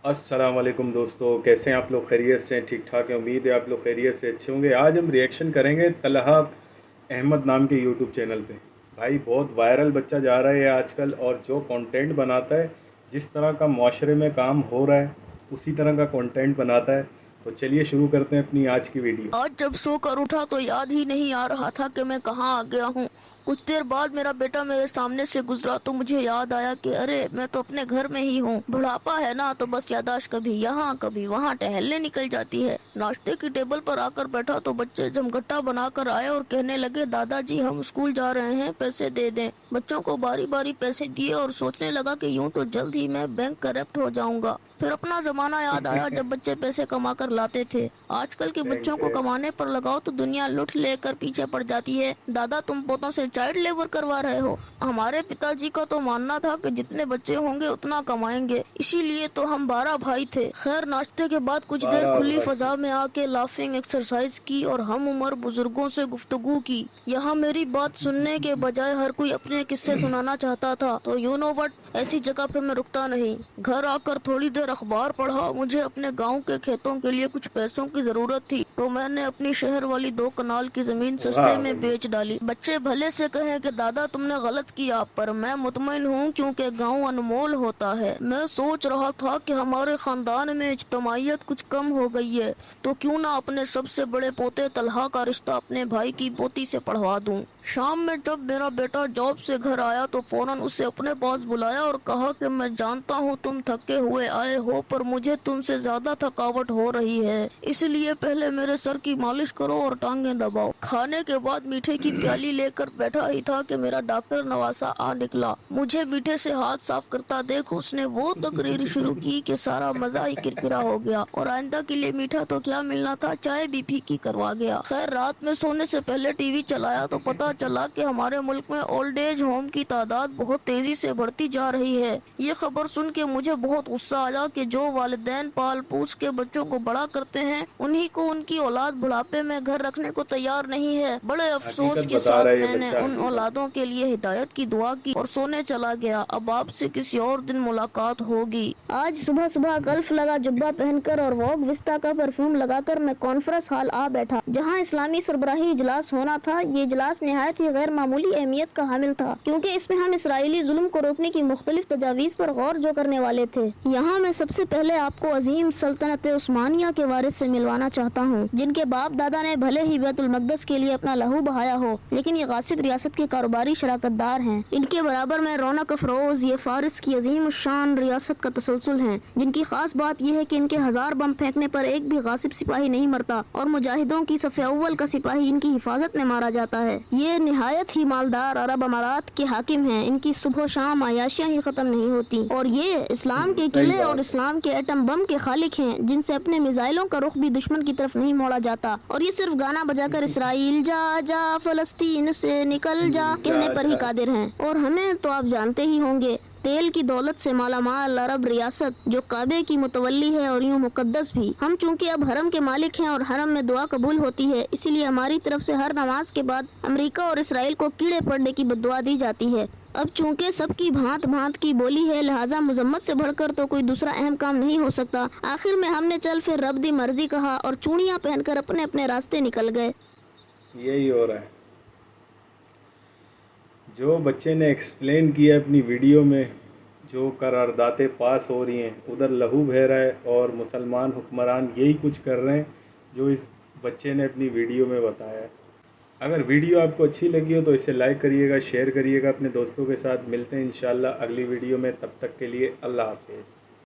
السلام علیکم دوستو، کیسے ہیں آپ لوگ؟ خیریت سے ہیں؟ ٹھیک ٹھاک ہیں؟ امید ہے آپ لوگ خیریت سے اچھے ہوں گے۔ آج ہم ریئیکشن کریں گے طلحہ احمد نام کے یوٹیوب چینل پہ۔ بھائی بہت وائرل بچہ جا رہا ہے آج کل، اور جو کنٹینٹ بناتا ہے، جس طرح کا معاشرے میں کام ہو رہا ہے اسی طرح کا کنٹینٹ بناتا ہے۔ تو چلیے شروع کرتے ہیں اپنی آج کی ویڈیو۔ آج جب سو کر اٹھا تو یاد ہی نہیں آ رہا تھا کہ میں کہاں آ گیا ہوں۔ کچھ دیر بعد میرا بیٹا میرے سامنے سے گزرا تو مجھے یاد آیا کہ ارے میں تو اپنے گھر میں ہی ہوں۔ بڑھاپا ہے نا، تو بس یادداشت کبھی یہاں کبھی وہاں ٹہلنے نکل جاتی ہے۔ ناشتے کی ٹیبل پر آ کر بیٹھا تو بچے جمگٹا بنا کر آئے اور کہنے لگے دادا جی ہم اسکول جا رہے ہیں، پیسے دے دیں۔ بچوں کو باری باری پیسے دیے اور سوچنے لگا کہ یوں تو جلد ہی میں بینک کرپٹ ہو جاؤں گا۔ پھر اپنا زمانہ یاد آیا جب بچے پیسے کما کر لاتے تھے۔ آج کل کے بچوں کو کمانے پر لگاؤ تو دنیا لٹ لے کر پیچھے پڑ جاتی ہے۔ دادا تم پوتوں سے چائلڈ لیبر کروا رہے ہو۔ ہمارے پتا جی کا تو ماننا تھا کہ جتنے بچے ہوں گے اتنا کمائیں گے، اسی لیے تو ہم 12 بھائی تھے۔ خیر ناشتے کے بعد کچھ دیر 12 کھلی بھائی۔ فضا میں آ کے لافنگ ایکسرسائز کی اور ہم عمر بزرگوں سے گفتگو کی۔ یہاں میری بات سننے کے بجائے ہر کوئی اپنے قصے سنانا چاہتا تھا، تو یو نو وٹ، ایسی جگہ پہ میں رکتا نہیں۔ گھر آ کر تھوڑی دیر اخبار پڑھا۔ مجھے اپنے گاؤں کے کھیتوں کے لیے کچھ پیسوں کی ضرورت تھی تو میں نے اپنی شہر والی 2 کنال کی زمین سستے واہ میں بھائی، بیچ ڈالی۔ بچے بھلے سے کہیں کہ دادا تم نے غلط کیا، پر میں مطمئن ہوں کیونکہ گاؤں انمول ہوتا ہے۔ میں سوچ رہا تھا کہ ہمارے خاندان میں اجتماعیت کچھ کم ہو گئی ہے، تو کیوں نہ اپنے سب سے بڑے پوتے طلحہ کا رشتہ اپنے بھائی کی پوتی سے پڑھوا دوں۔ شام میں جب میرا بیٹا جاب سے گھر آیا تو فوراً اسے اپنے پاس بلایا اور کہا کہ میں جانتا ہوں تم تھکے ہوئے آئے ہو، پر مجھے تم سے زیادہ تھکاوٹ ہو رہی ہے، اس لیے پہلے میرے سر کی مالش کرو اور ٹانگیں دباؤ۔ کھانے کے بعد میٹھے کی پیالی لے کر بیٹھا ہی تھا کہ میرا ڈاکٹر نواسا آ نکلا۔ مجھے میٹھے سے ہاتھ صاف کرتا دیکھ اس نے وہ تقریر شروع کی کہ سارا مزہ ہی کرکرا ہو گیا، اور آئندہ کے لیے میٹھا تو کیا ملنا تھا، چائے بھی پھیکی کروا گیا۔ خیر رات میں سونے سے پہلے ٹی وی چلایا تو پتا چلا کہ ہمارے ملک میں اولڈ ایج ہوم کی تعداد بہت تیزی سے بڑھتی جا رہی ہے۔ یہ خبر سن کے مجھے بہت غصہ آیا کہ جو والدین پال پوس کے بچوں کو بڑا کرتے ہیں انہی کو ان کی اولاد بڑھاپے میں گھر رکھنے کو تیار نہیں ہے۔ بڑے افسوس حقیقت کے بتا رہا ساتھ ہے یہ میں نے بچہ، ان حقیقت۔ اولادوں کے لیے ہدایت کی دعا کی اور سونے چلا گیا۔ اب آپ سے کسی اور دن ملاقات ہوگی۔ آج صبح صبح گلف لگا جبہ پہن کر اور ووگ وسٹا کا پرفیوم لگا کر میں کانفرنس ہال آ بیٹھا جہاں اسلامی سربراہی اجلاس ہونا تھا۔ یہ اجلاس نہایت ہی غیر معمولی اہمیت کا حامل تھا کیونکہ اس میں ہم اسرائیلی ظلم کو روکنے کی مختلف تجاویز پر غور جو کرنے والے تھے۔ یہاں میں سب سے پہلے آپ کو عظیم سلطنت عثمانیہ کے وارث سے ملوانا چاہتا ہوں، جن کے باپ دادا نے بھلے ہی بیت المقدس کے لیے اپنا لہو بہایا ہو، لیکن یہ غاصب ریاست کے کاروباری شراکت دار ہیں۔ ان کے برابر میں رونق افروز یہ فارس کی عظیم الشان ریاست کا تسلسل ہیں، جن کی خاص بات یہ ہے کہ ان کے 1000 بم پھینکنے پر ایک بھی غاصب سپاہی نہیں مرتا اور مجاہدوں کی صف اول کا سپاہی ان کی حفاظت میں مارا جاتا ہے۔ یہ نہایت ہی مالدار عرب امارات کے حاکم ہیں۔ ان کی صبح و شام عیاشیاں ہی ختم نہیں ہوتی، اور یہ اسلام کے صحیح قلعے اور بات ہے۔ اسلام کے ایٹم بم کے خالق ہیں، جن سے اپنے میزائلوں کا رخ بھی دشمن کی طرف نہیں موڑا جاتا، اور یہ صرف گانا بجا کر اسرائیل جا جا فلسطین سے نکل جا کہنے پر ہی قادر ہیں۔ اور ہمیں تو آپ جانتے ہی ہوں گے، تیل کی دولت سے مالا مال عرب ریاست جو کعبے کی متولی ہے اور یوں مقدس بھی۔ ہم چونکہ اب حرم کے مالک ہیں اور حرم میں دعا قبول ہوتی ہے، اسی لیے ہماری طرف سے ہر نماز کے بعد امریکہ اور اسرائیل کو کیڑے پڑنے کی بد دعا دی جاتی ہے۔ اب چونکہ سب کی بھانت بھانت کی بولی ہے، لہٰذا مذمت سے بڑھ کر تو کوئی دوسرا اہم کام نہیں ہو سکتا۔ آخر میں ہم نے چل پھر رب دی مرضی کہا اور چوڑیاں پہن کر اپنے اپنے راستے نکل گئے۔ یہی ہو رہا ہے جو بچے نے ایکسپلین کیا اپنی ویڈیو میں، جو قراردادیں پاس ہو رہی ہیں، ادھر لہو بہہ رہا ہے اور مسلمان حکمران یہی کچھ کر رہے ہیں جو اس بچے نے اپنی ویڈیو میں بتایا ہے۔ اگر ویڈیو آپ کو اچھی لگی ہو تو اسے لائک کریے گا، شیئر کریے گا اپنے دوستوں کے ساتھ۔ ملتے ہیں انشاءاللہ اگلی ویڈیو میں، تب تک کے لیے اللہ حافظ۔